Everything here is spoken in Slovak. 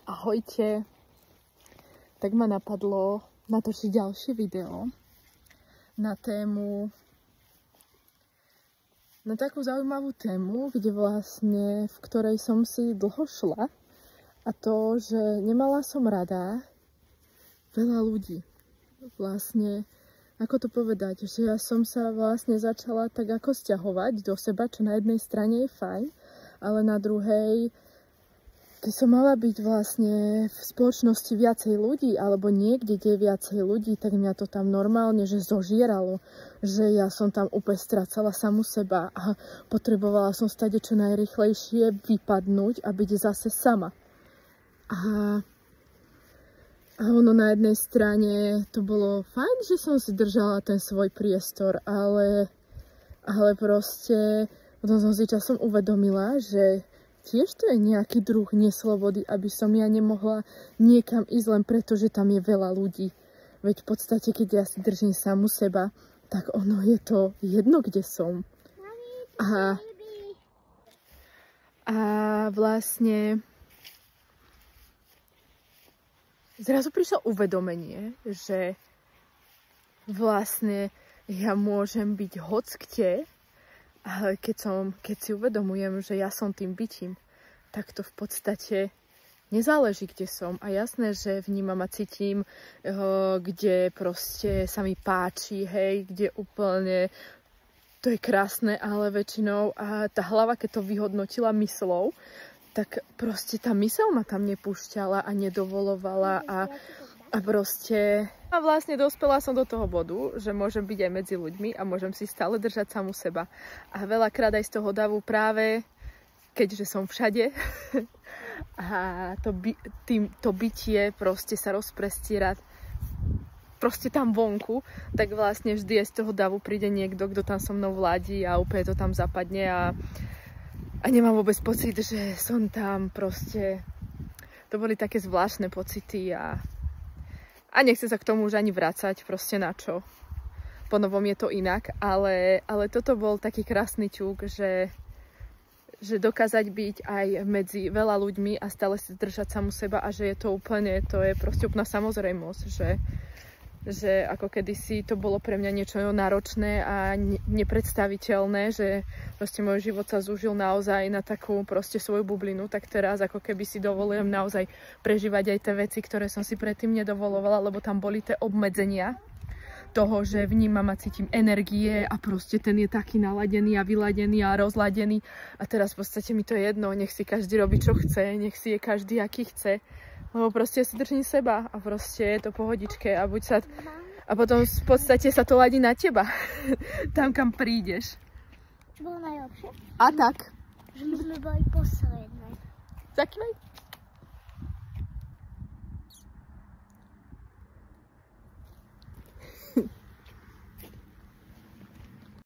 Ahojte, tak ma napadlo natočiť ďalšie video na tému, na takú zaujímavú tému, kde vlastne, v ktorej som si dlho šla, a to, že nemala som rada veľa ľudí. Vlastne, ako to povedať, že ja som sa vlastne začala tak ako sťahovať do seba, čo na jednej strane je fajn, ale na druhej, keď som mala byť vlastne v spoločnosti viacej ľudí, alebo niekde, kde je viacej ľudí, tak mňa to tam normálne, že zožieralo, že ja som tam úplne strácala samu seba a potrebovala som stade čo najrýchlejšie vypadnúť a byť zase sama. A ono na jednej strane to bolo fajn, že som si držala ten svoj priestor, ale proste potom som si časom uvedomila, že tiež to je nejaký druh neslobody, aby som ja nemohla niekam ísť len preto, že tam je veľa ľudí. Veď v podstate, keď ja si držím samu seba, tak ono je to jedno, kde som. A vlastne zrazu prišlo uvedomenie, že vlastne ja môžem byť hockde, ale keď si uvedomujem, že ja som tým bytím, tak to v podstate nezáleží, kde som. A jasné, že vnímam a cítim, kde proste sa mi páči, hej, kde úplne to je krásne, ale väčšinou a tá hlava, keď to vyhodnotila myslou, tak proste tá myseľ ma tam nepúšťala a nedovolovala a proste... A vlastne dospela som do toho bodu, že môžem byť aj medzi ľuďmi a môžem si stále držať samu seba. A veľakrát aj z toho davu práve, keďže som všade a to bytie proste sa rozprestiera proste tam vonku, tak vlastne vždy aj z toho davu príde niekto, kto tam so mnou vládi a úplne to tam zapadne a nemám vôbec pocit, že som tam proste... To boli také zvláštne pocity a nechce sa k tomu už ani vracať, proste na čo. Po novom je to inak, ale toto bol taký krásny ťuk, že dokázať byť aj medzi veľa ľuďmi a stále si držať samu seba a že je to úplne, to je proste úplná samozrejmosť, že ako kedysi to bolo pre mňa niečo náročné a nepredstaviteľné, že proste môj život sa zúžil naozaj na takú proste svoju bublinu, tak teraz ako keby si dovolujem naozaj prežívať aj tie veci, ktoré som si predtým nedovolovala, lebo tam boli tie obmedzenia toho, že vnímam a cítim energie a proste ten je taký naladený a vyladený a rozladený a teraz v podstate mi to je jedno, nech si každý robí čo chce, nech si je každý aký chce. Lebo proste si držím seba a proste je to pohodičke a a potom v podstate sa to ladí na teba. Tam, kam prídeš. Čo bolo najlepšie? A tak. Že my sme boli posledné. Zakývaj.